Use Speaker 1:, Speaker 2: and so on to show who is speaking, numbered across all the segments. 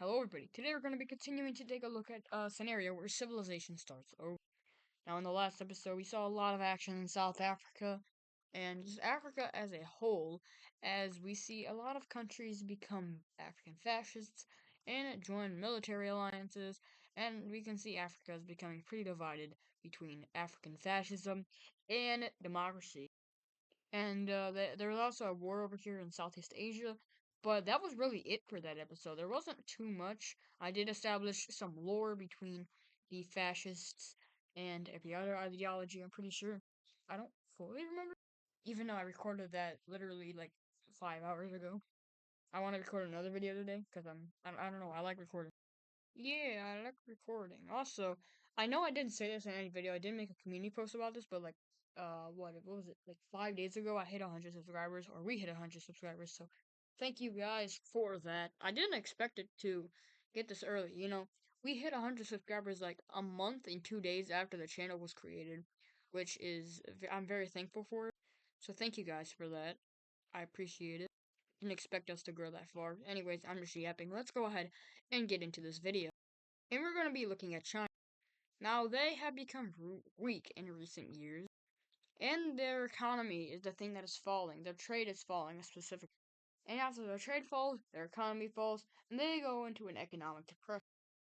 Speaker 1: Hello everybody, today we're going to be continuing to take a look at a scenario where civilization starts over. Now in the last episode we saw a lot of action in South Africa, and just Africa as a whole, as we see a lot of countries become African fascists and join military alliances, and we can see Africa is becoming pretty divided between African fascism and democracy. And there was also a war over here in Southeast Asia, but that was really it for that episode. There wasn't too much. I did establish some lore between the fascists and every other ideology, I'm pretty sure. I don't fully remember, even though I recorded that literally like 5 hours ago. I want to record another video today because I don't know, I like recording. Yeah, I like recording. Also, I know I didn't say this in any video. I didn't make a community post about this, but like, what was it? Like 5 days ago, I hit 100 subscribers, or we hit 100 subscribers. So, thank you guys for that. I didn't expect it to get this early. We hit 100 subscribers like a month and 2 days after the channel was created, which is I'm very thankful for it. So, thank you guys for that. I appreciate it. Didn't expect us to grow that far. Anyways, I'm just yapping. Let's go ahead and get into this video. And we're going to be looking at China. Now, they have become weak in recent years, and their economy is the thing that is falling. Their trade is falling specifically. And after their trade falls, their economy falls, and they go into an economic depression.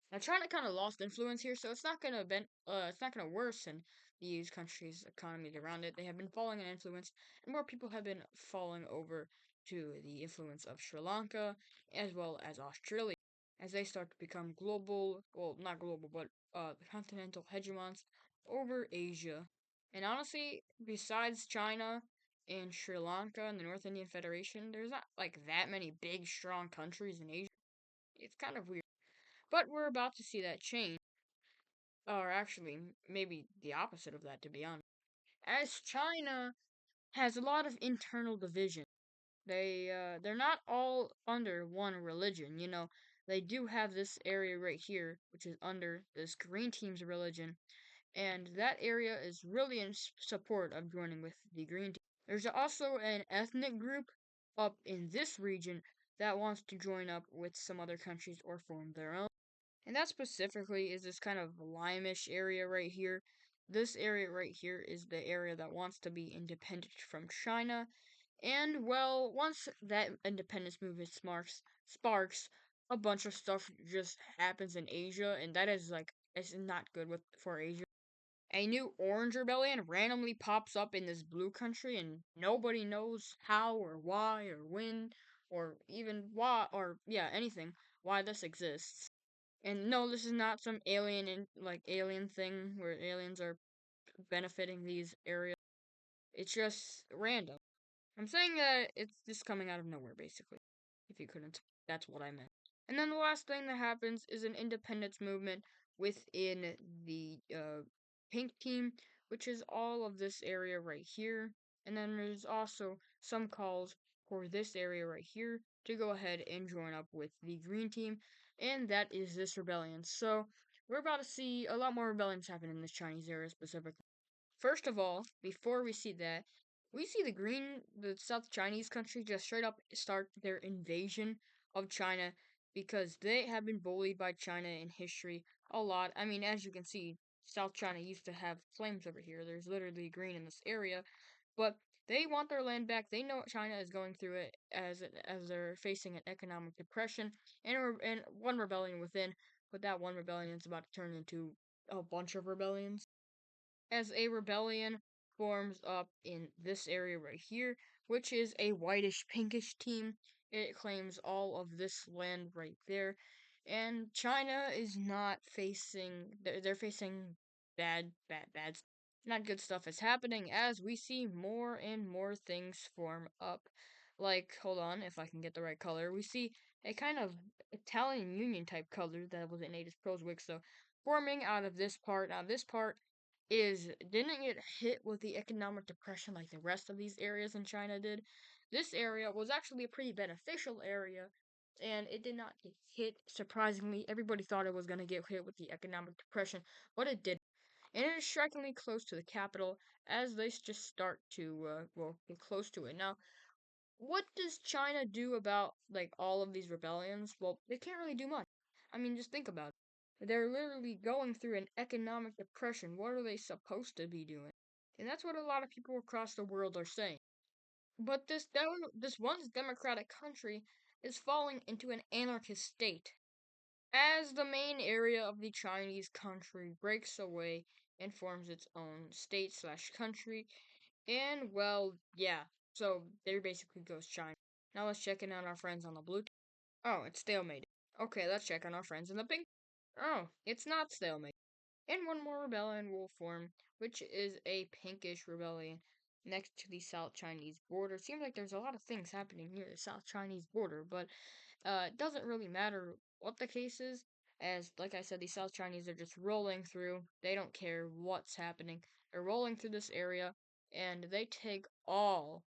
Speaker 1: Now, China kind of lost influence here, so it's not gonna worsen these countries' economies around it. They have been falling in influence, and more people have been falling over to the influence of Sri Lanka as well as Australia as they start to become global, well, not global, but continental hegemons over Asia. And honestly, besides China and Sri Lanka and the North Indian Federation, there's not like that many big, strong countries in Asia. It's kind of weird. But we're about to see that change. Or actually, maybe the opposite of that, to be honest. As China has a lot of internal division. They're not all under one religion, They do have this area right here, which is under this green team's religion, and that area is really in support of joining with the green team. There's also an ethnic group up in this region that wants to join up with some other countries or form their own. And that specifically is this kind of limeish area right here. This area right here is the area that wants to be independent from China. And, well, once that independence movement sparks, a bunch of stuff just happens in Asia, and that is, like, it's not good for Asia. A new orange rebellion randomly pops up in this blue country, and nobody knows how or why or when or even why or, yeah, anything, why this exists. And no, this is not some alien thing where aliens are benefiting these areas. It's just random. I'm saying that it's just coming out of nowhere, basically. If you couldn't, that's what I meant. And then the last thing that happens is an independence movement within the pink team, which is all of this area right here. And then there's also some calls for this area right here to go ahead and join up with the green team, and that is this rebellion. So we're about to see a lot more rebellions happen in this Chinese area specifically. First of all, before we see that, we see the South Chinese country just straight up start their invasion of China because they have been bullied by China in history a lot. I mean, as you can see, South China used to have flames over here. There's literally green in this area, but they want their land back. They know China is going through it as they're facing an economic depression and one rebellion within, but that one rebellion is about to turn into a bunch of rebellions as a rebellion forms up in this area right here, which is a whitish pinkish team. It claims all of this land right there. And China is not facing, they're facing bad, not good stuff is happening as we see more and more things form up. Like, hold on, if I can get the right color, we see a kind of Italian Union type color that was in Native Proswick, so forming out of this part. Now, this part didn't get hit with the economic depression like the rest of these areas in China did. This area was actually a pretty beneficial area, and it did not get hit. Surprisingly, everybody thought it was going to get hit with the economic depression, but it did. And it is strikingly close to the capital as they just start to, get close to it. Now, what does China do about, like, all of these rebellions? Well, they can't really do much. I mean, just think about it. They're literally going through an economic depression. What are they supposed to be doing? And that's what a lot of people across the world are saying. But this once democratic country is falling into an anarchist state as the main area of the Chinese country breaks away and forms its own state slash country. And well, yeah, so there basically goes China. Now let's check in on our friends on the blue team. Oh, it's stalemate. Okay, let's check on our friends in the pink. Oh, it's not stalemate. And one more rebellion will form, which is a pinkish rebellion next to the South Chinese border. Seems like there's a lot of things happening near the South Chinese border, but it doesn't really matter what the case is, as, like I said, the South Chinese are just rolling through. They don't care what's happening. They're rolling through this area, and they take all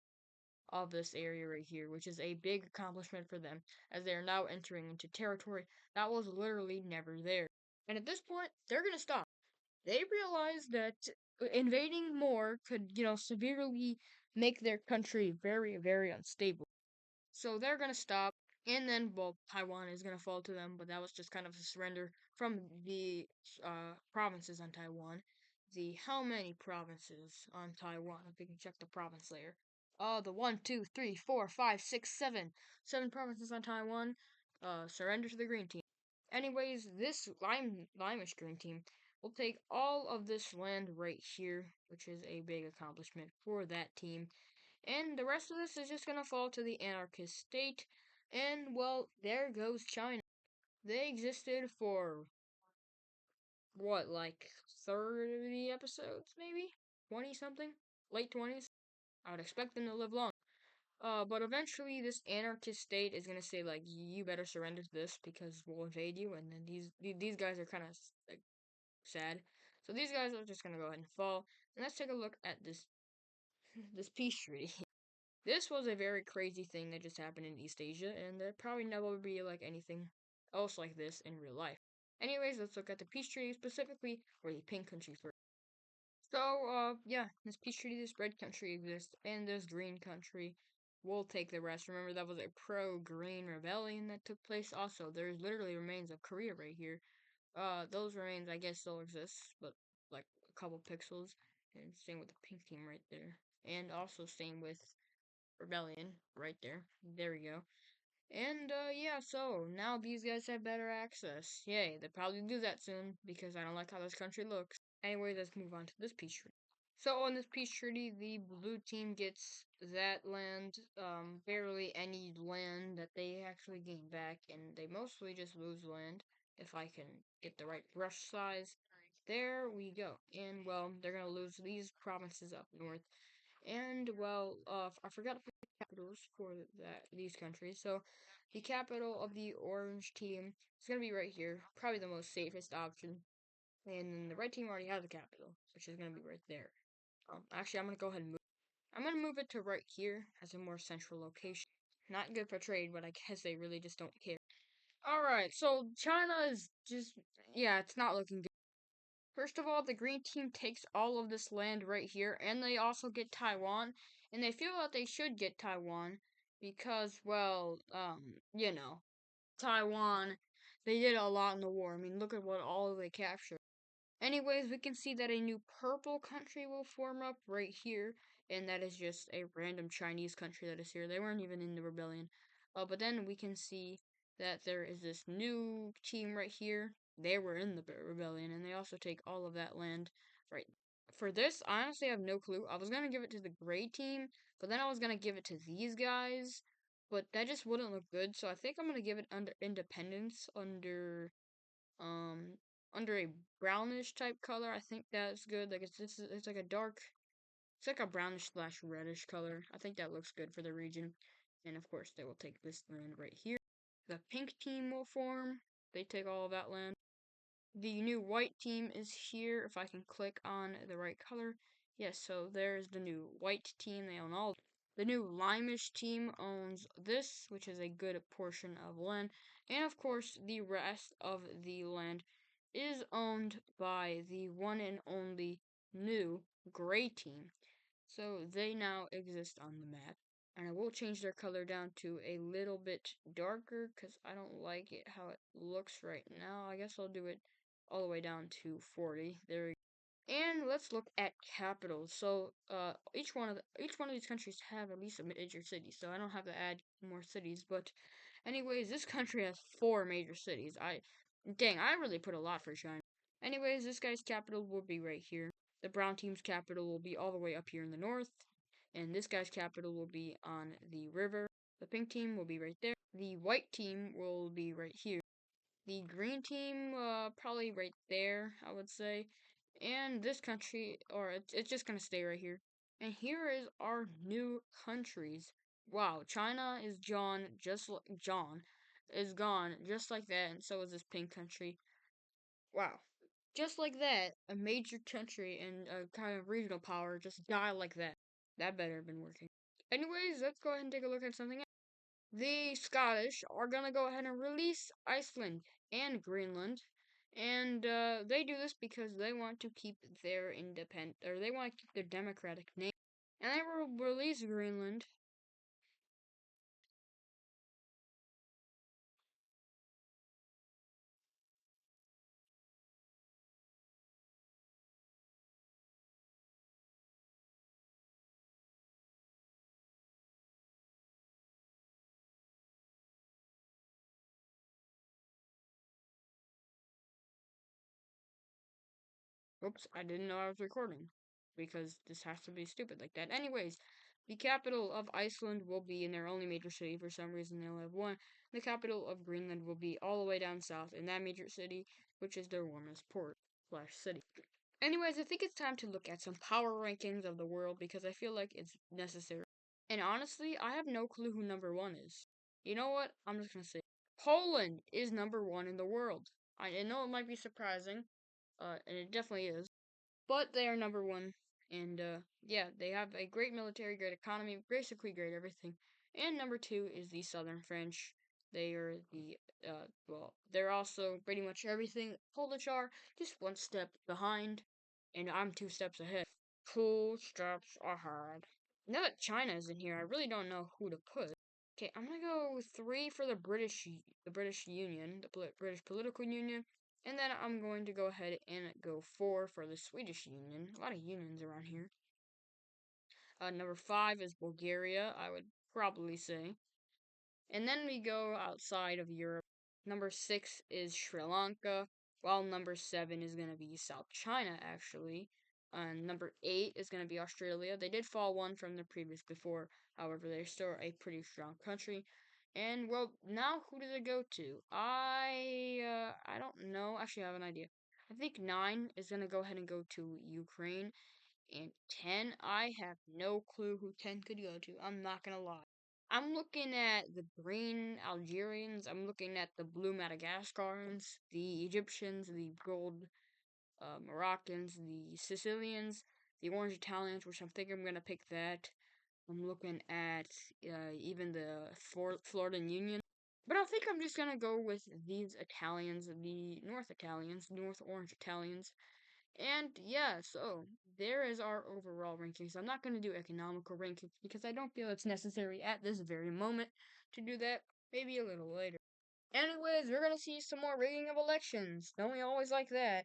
Speaker 1: of this area right here, which is a big accomplishment for them, as they are now entering into territory that was literally never there. And at this point, they're gonna stop. They realize that invading more could, severely make their country very, very unstable. So they're gonna stop, and then, well, Taiwan is gonna fall to them, but that was just kind of a surrender from the provinces on Taiwan. The how many provinces on Taiwan? If we can check the province layer. The one, two, three, four, five, six, seven. 7 provinces on Taiwan. Surrender to the green team. Anyways, this limish green team will take all of this land right here, which is a big accomplishment for that team, and the rest of this is just gonna fall to the anarchist state. And well, there goes China. They existed for what, like 30 episodes, maybe 20 something, late 20s. I would expect them to live long. But eventually, this anarchist state is gonna say like, you better surrender to this because we'll invade you. And then these guys are kind of like sad. So these guys are just gonna go ahead and fall. And let's take a look at this peace treaty. This was a very crazy thing that just happened in East Asia, and there probably never will be like anything else like this in real life. Anyways, let's look at the peace treaty specifically for the pink country first. So, yeah, this peace treaty, this red country exists, and this green country will take the rest. Remember, that was a pro-green rebellion that took place. Also, there's literally remains of Korea right here. Those remains, I guess, still exist, but like a couple pixels. And same with the pink team right there. And also same with Rebellion right there. There we go. And yeah, so now these guys have better access. Yay, they'll probably do that soon because I don't like how this country looks. Anyway, let's move on to this peace treaty. So on this peace treaty, the blue team gets that land, barely any land that they actually gain back, and they mostly just lose land if I can get the right brush size. There we go. And well, they're gonna lose these provinces up north. And well, I forgot to put the capitals for these countries. So the capital of the orange team is gonna be right here, probably the most safest option. And then the red team already has a capital, which is gonna be right there. Actually, I'm gonna go ahead and move. I'm gonna move it to right here as a more central location. Not good for trade, but I guess they really just don't care. All right, so China is just, yeah, it's not looking good. First of all, the green team takes all of this land right here, and they also get Taiwan, and they feel that they should get Taiwan because, well, Taiwan, they did a lot in the war. I mean, look at what all they captured. Anyways, we can see that a new purple country will form up right here, and that is just a random Chinese country that is here. They weren't even in the rebellion. But then we can see that there is this new team right here. They were in the rebellion, and they also take all of that land right. For this, I honestly have no clue. I was gonna give it to the gray team, but then I was gonna give it to these guys, but that just wouldn't look good. So I think I'm gonna give it under independence, um under a brownish type color. I think that's good. Like it's like a dark, it's like a brownish slash reddish color. I think that looks good for the region. And of course, they will take this land right here. The pink team will form. They take all of that land. The new white team is here. If I can click on the right color. Yes, so there's the new white team. They own all. The new limeish team owns this, which is a good portion of land. And of course, the rest of the land is owned by the one and only new gray team. So they now exist on the map. And I will change their color down to a little bit darker because I don't like it how it looks right now. I guess I'll do it all the way down to 40. There we go. And let's look at capitals. So each one of these countries have at least a major city. So I don't have to add more cities. But anyways, this country has four major cities. I really put a lot for China. Anyways, this guy's capital will be right here. The brown team's capital will be all the way up here in the north. And this guy's capital will be on the river. The pink team will be right there. The white team will be right here. The green team, probably right there, I would say. And this country, or it's just gonna stay right here. And here is our new countries. Wow, China is John, just like John is gone, just like that, and so is this pink country. Wow. Just like that, a major country and a kind of regional power just die like that. That better have been working. Anyways, let's go ahead and take a look at something else. The Scottish are gonna go ahead and release Iceland and Greenland. And they do this because they want to keep their independent, or they want to keep their democratic name. And they will release Greenland. Oops, I didn't know I was recording. Because this has to be stupid like that. Anyways, the capital of Iceland will be in their only major city. For some reason, they only have one. The capital of Greenland will be all the way down south in that major city, which is their warmest port slash city. Anyways, I think it's time to look at some power rankings of the world because I feel like it's necessary. And honestly, I have no clue who number one is. You know what? I'm just gonna say Poland is number one in the world. I know it might be surprising, and it definitely is. But they are number one. And yeah, they have a great military, great economy, basically great everything. And number two is the Southern French. They are they're also pretty much everything Polish are, just one step behind, and I'm two steps ahead. Two steps ahead. Now that China is in here, I really don't know who to put. Okay, I'm gonna go with three for the British Union, the British Political Union, and then I'm going to go ahead and go four for the Swedish Union. A lot of unions around here. Number five is Bulgaria, I would probably say. And then we go outside of Europe. Number six is Sri Lanka, while number seven is going to be South China, actually. And number eight is going to be Australia. They did fall one from the previous before, however, they're still a pretty strong country. And well, now who do they go to? I don't know. Actually, I have an idea. I think nine is gonna go ahead and go to Ukraine, and 10, I have no clue who 10 could go to. I'm not gonna lie. I'm looking at the green Algerians, I'm looking at the blue Madagascarians, the Egyptians, the gold Moroccans, the Sicilians, the orange Italians, which I'm thinking I'm gonna pick that. I'm looking at even the Floridan Union. But I think I'm just gonna go with these Italians, the North Italians, North Orange Italians. And yeah, so there is our overall rankings. I'm not going to do economical rankings because I don't feel it's necessary at this very moment to do that. Maybe a little later. Anyways, we're gonna see some more rigging of elections. Don't we always like that?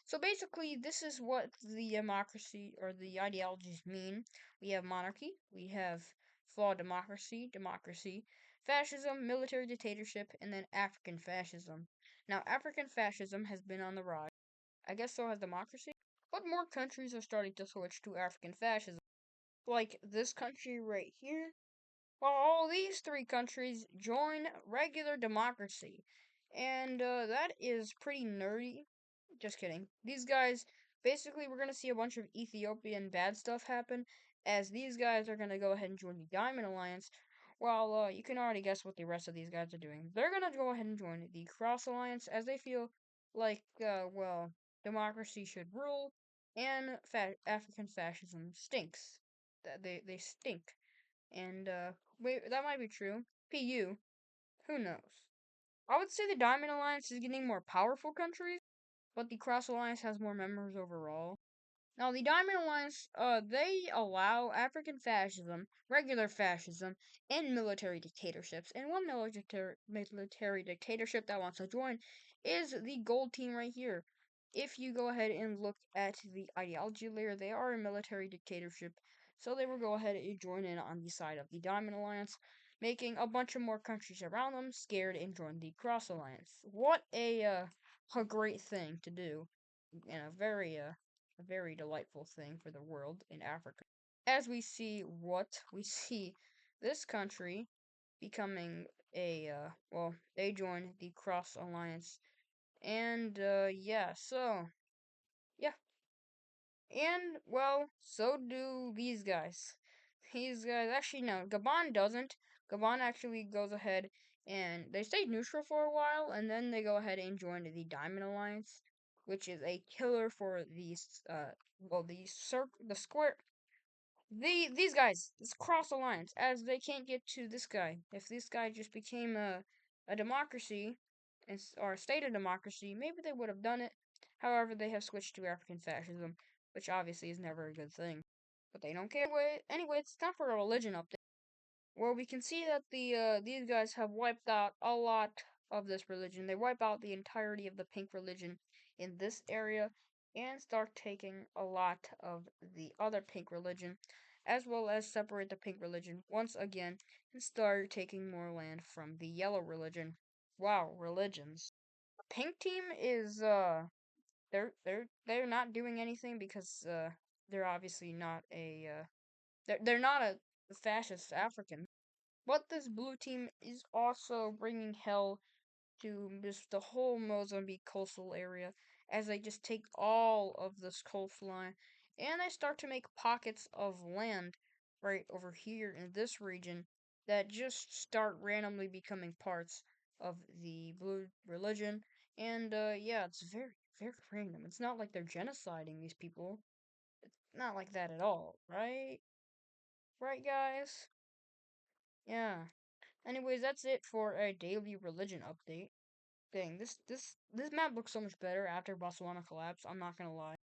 Speaker 1: So basically, this is what the democracy or the ideologies mean. We have monarchy, we have flawed democracy, fascism, military dictatorship, and then African fascism. Now, African fascism has been on the rise. I guess so has democracy. But more countries are starting to switch to African fascism. Like this country right here. While all these three countries join regular democracy. And that is pretty nerdy. Just kidding. These guys, basically, we're going to see a bunch of Ethiopian bad stuff happen, as these guys are going to go ahead and join the Diamond Alliance, while you can already guess what the rest of these guys are doing. They're going to go ahead and join the Cross Alliance, as they feel like, democracy should rule, and African fascism stinks. They stink. And, wait, that might be true. PU, who knows? I would say the Diamond Alliance is getting more powerful countries, but the Cross Alliance has more members overall. Now, the Diamond Alliance, they allow African fascism, regular fascism, and military dictatorships. And one military dictatorship that wants to join is the Gold Team right here. If you go ahead and look at the ideology layer, they are a military dictatorship. So they will go ahead and join in on the side of the Diamond Alliance, making a bunch of more countries around them scared and join the Cross Alliance. What a great thing to do, and a very delightful thing for the world in Africa. As we see this country becoming they join the Cross Alliance, and yeah, and well, so do these guys. These guys actually no, Gabon doesn't. Gabon actually goes ahead and they stay neutral for a while, and then they go ahead and join the Diamond Alliance, which is a killer for the square these guys, this cross alliance, as they can't get to this guy. If this guy just became a democracy, or a state of democracy, maybe they would have done it. However, they have switched to African fascism, which obviously is never a good thing. But they don't care. Anyway, it's time for a religion update. Well, we can see that these guys have wiped out a lot of this religion. They wipe out the entirety of the pink religion in this area and start taking a lot of the other pink religion, as well as separate the pink religion once again and start taking more land from the yellow religion. Wow, religions. Pink team is they're not doing anything because they're obviously not they're not a fascist African. But this blue team is also bringing hell to just the whole Mozambique coastal area as they just take all of this coastline and they start to make pockets of land right over here in this region that just start randomly becoming parts of the blue religion. And yeah, it's very, very random. It's not like they're genociding these people. It's not like that at all, right? Right, guys? Yeah. Anyways, that's it for a daily religion update. Dang, this map looks so much better after Botswana collapsed, I'm not gonna lie.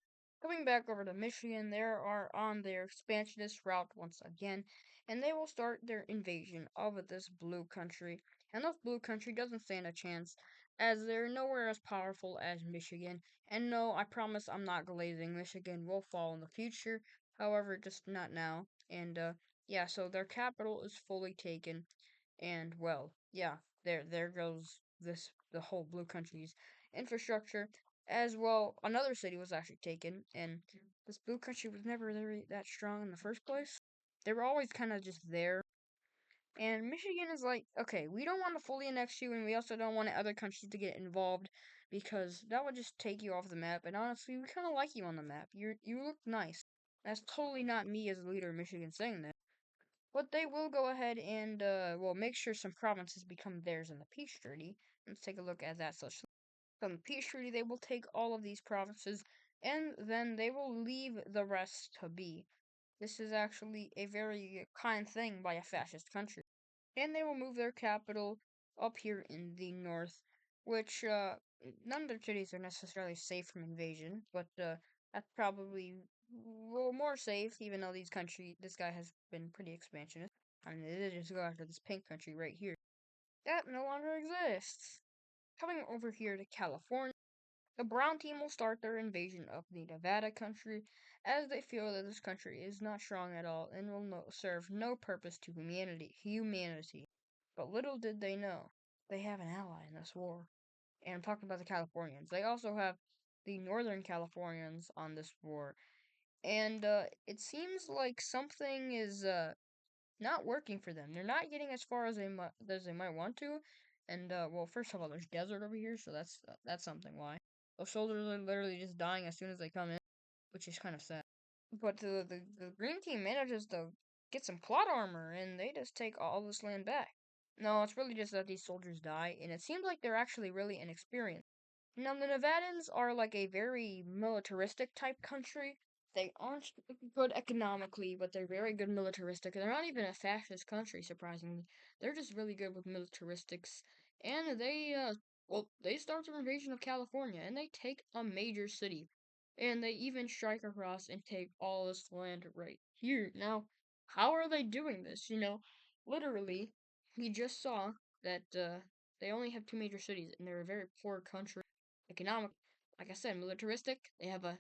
Speaker 1: Coming back over to Michigan, they are on their expansionist route once again, and they will start their invasion of this blue country. And this blue country doesn't stand a chance, as they're nowhere as powerful as Michigan. And no, I promise I'm not glazing. Michigan will fall in the future, however, just not now. And yeah, so their capital is fully taken. And well, yeah, there goes the whole blue country's infrastructure. As well, another city was actually taken, and this blue country was never really that strong in the first place. They were always kind of just there. And Michigan is like, okay, we don't want to fully annex you, and we also don't want other countries to get involved because that would just take you off the map. And honestly, we kind of like you on the map. You look nice. That's totally not me as a leader of Michigan saying that. But they will go ahead and, make sure some provinces become theirs in the peace treaty. Let's take a look at that such. From the peace treaty, they will take all of these provinces, and then they will leave the rest to be. This is actually a very kind thing by a fascist country. And they will move their capital up here in the north, which, none of their cities are necessarily safe from invasion, but, that's probably well more safe, even though this guy has been pretty expansionist. I mean, they did just go after this pink country right here. That no longer exists. Coming over here to California, the brown team will start their invasion of the Nevada country, as they feel that this country is not strong at all and will serve no purpose to humanity. But little did they know, they have an ally in this war. And I'm talking about the Californians. They also have the Northern Californians on this war. And it seems like something is not working for them. They're not getting as far as they might want to. And well, first of all, there's desert over here, so that's something why. Those soldiers are literally just dying as soon as they come in, which is kind of sad. But the green team manages to get some plot armor, and they just take all this land back. No, it's really just that these soldiers die, and it seems like they're actually really inexperienced. Now, the Nevadans are like a very militaristic type country. They aren't good economically, but they're very good militaristic. They're not even a fascist country, surprisingly. They're just really good with militaristics. And they start their invasion of California, and they take a major city. and they even strike across and take all this land right here. Now, how are they doing this? Literally, we just saw that they only have two major cities, and they're a very poor country, economic. Like I said, militaristic. They have a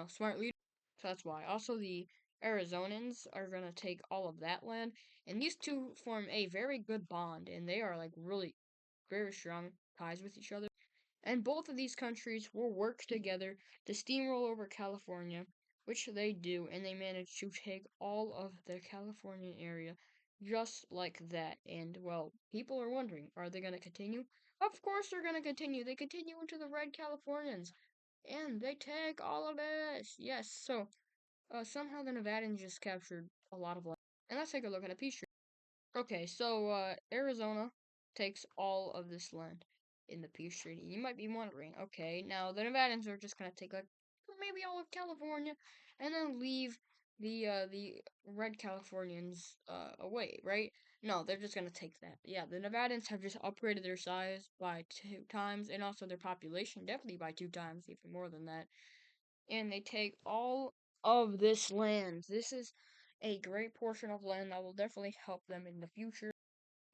Speaker 1: smart leader, so that's why. Also, the Arizonans are gonna take all of that land, and these two form a very good bond, and they are like really very strong ties with each other. And both of these countries will work together to steamroll over California, which they do, and they manage to take all of the Californian area just like that. And, well, people are wondering, are they going to continue? Of course they're going to continue. They continue into the Red Californians, and they take all of it. Yes, so somehow the Nevadans just captured a lot of land. And let's take a look at a peace treaty. Okay, so Arizona takes all of this land in the peace treaty. You might be wondering, okay, now the Nevadans are just gonna take like maybe all of California and then leave the red Californians away, right? No, they're just gonna take that. Yeah, the Nevadans have just upgraded their size by 2 times and also their population definitely by 2 times, even more than that. And they take all of this land. This is a great portion of land that will definitely help them in the future.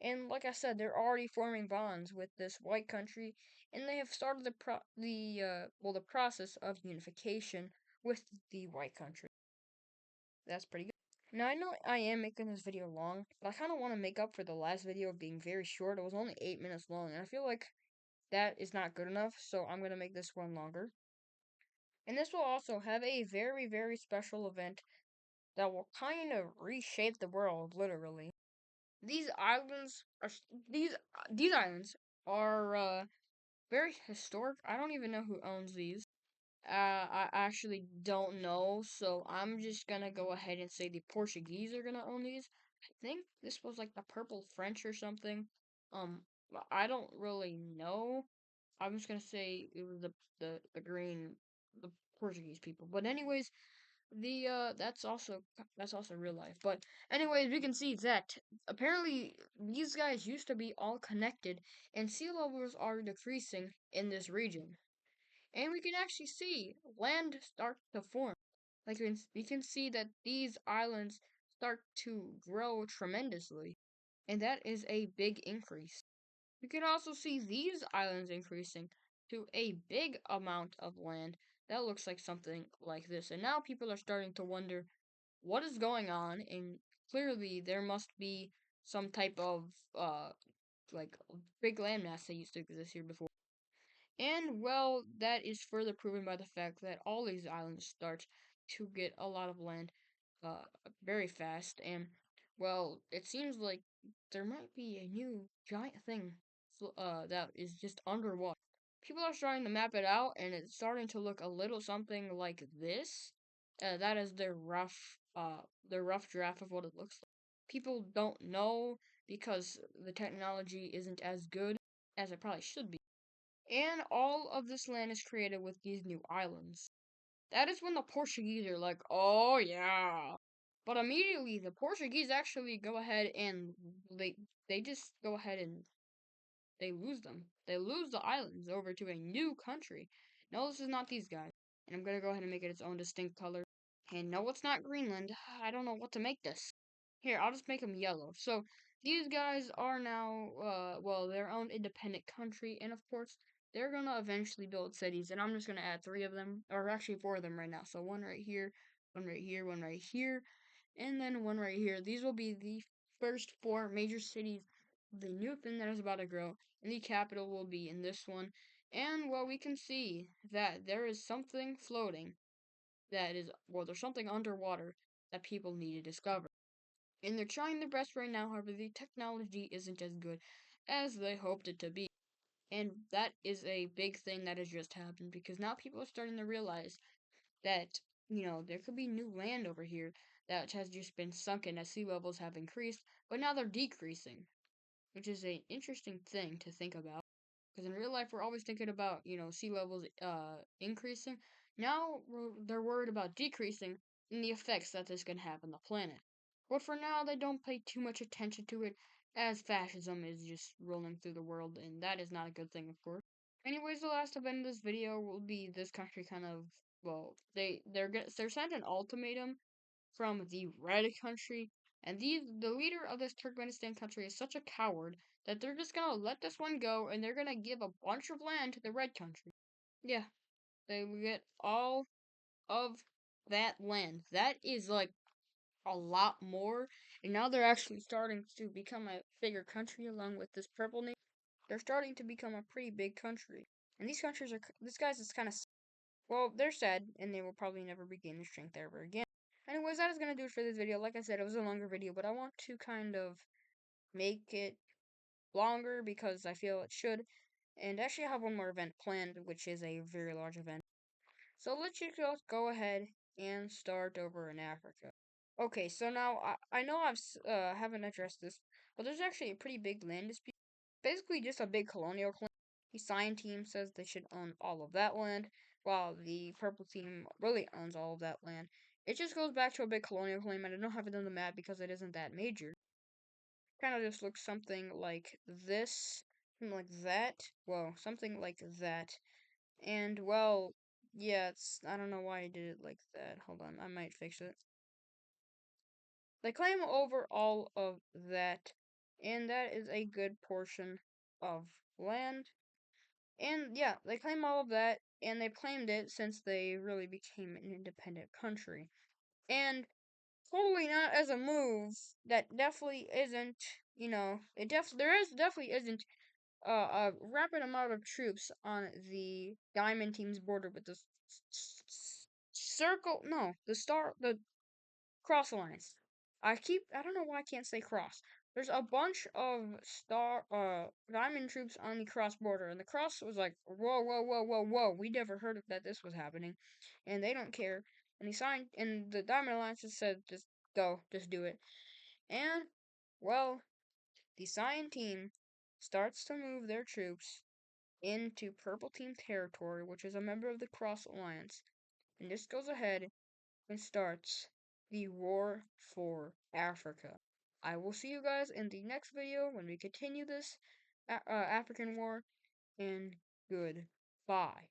Speaker 1: And like I said, they're already forming bonds with this white country, and they have started the process of unification with the white country. That's pretty good. Now I know I am making this video long, but I kind of want to make up for the last video being very short. It was only 8 minutes long, and I feel like that is not good enough, so I'm gonna make this one longer. And this will also have a very, very special event that will kind of reshape the world, literally. These islands are these islands are very historic. I don't even know who owns these. I actually don't know, so I'm just gonna go ahead and say the Portuguese are gonna own these. I think this was like the Purple French or something. I don't really know. I'm just gonna say it was the green the Portuguese people. But anyways, the that's also real life. But anyways, we can see that apparently these guys used to be all connected, and sea levels are decreasing in this region. And we can actually see land start to form. Like we can see that these islands start to grow tremendously, and that is a big increase. We can also see these islands increasing to a big amount of land that looks like something like this. And now people are starting to wonder what is going on, and clearly there must be some type of like big landmass that used to exist here before. And well, that is further proven by the fact that all these islands start to get a lot of land uh very fast, and well, it seems like there might be a new giant thing that is just underwater. People are starting to map it out, and it's starting to look a little something like this. That is their rough draft of what it looks like. People don't know because the technology isn't as good as it probably should be. And all of this land is created with these new islands. That is when the Portuguese are like, oh yeah. But immediately the Portuguese actually go ahead and they just go ahead and they lose them. They lose the islands over to a new country. No, this is not these guys. And I'm gonna go ahead and make it its own distinct color. And no, it's not Greenland. I don't know what to make this. Here, I'll just make them yellow. So these guys are now, well, their own independent country, and of course, they're gonna eventually build cities. And I'm just gonna add 3 of them, or actually 4 of them right now. So one right here, one right here, one right here, and then one right here. These will be the first 4 major cities of the new thing that is about to grow, and the capital will be in this one. And well, we can see that there is something floating that is, well, there's something underwater that people need to discover. And they're trying their best right now, however, the technology isn't as good as they hoped it to be. And that is a big thing that has just happened because now people are starting to realize that, there could be new land over here that has just been sunken as sea levels have increased, but now they're decreasing, which is an interesting thing to think about. Because in real life, we're always thinking about, sea levels increasing. Now they're worried about decreasing and the effects that this can have on the planet. But for now, they don't pay too much attention to it, as fascism is just rolling through the world, and that is not a good thing, of course. Anyways, the last event of this video will be this country kind of well, they're sent an ultimatum from the red country, and the leader of this Turkmenistan country is such a coward that they're just gonna let this one go, and they're gonna give a bunch of land to the red country. Yeah, they will get all of that land. That is like a lot more, and now they're actually starting to become a bigger country along with this purple nation. They're starting to become a pretty big country, and these countries are this guy's is kind of well, they're sad, and they will probably never regain their strength ever again. Anyways, that is gonna do it for this video. Like I said, it was a longer video, but I want to kind of make it longer because I feel it should. And actually, I have one more event planned, which is a very large event. So let's just go ahead and start over in Africa. Okay, so now I know haven't addressed this, but there's actually a pretty big land dispute. Basically, just a big colonial claim. The cyan team says they should own all of that land, while the purple team really owns all of that land. It just goes back to a big colonial claim, and I don't have it on the map because it isn't that major. Kind of just looks something like this, something like that. Well, something like that. And well, yeah, I don't know why I did it like that. Hold on, I might fix it. They claim over all of that, and that is a good portion of land. And yeah, they claim all of that, and they've claimed it since they really became an independent country. And totally not as a move that definitely isn't, definitely isn't a rapid amount of troops on the Diamond Team's border with the circle, no, the Cross Alliance. I don't know why I can't say cross. There's a bunch of diamond troops on the cross border, and the cross was like, whoa, whoa, whoa, whoa, whoa. We never heard of that this was happening, and they don't care. And the Diamond Alliance just said, just go, just do it. And, well, the Cyan team starts to move their troops into Purple Team territory, which is a member of the Cross Alliance, and this goes ahead and starts the War for Africa. I will see you guys in the next video when we continue this African war, and goodbye.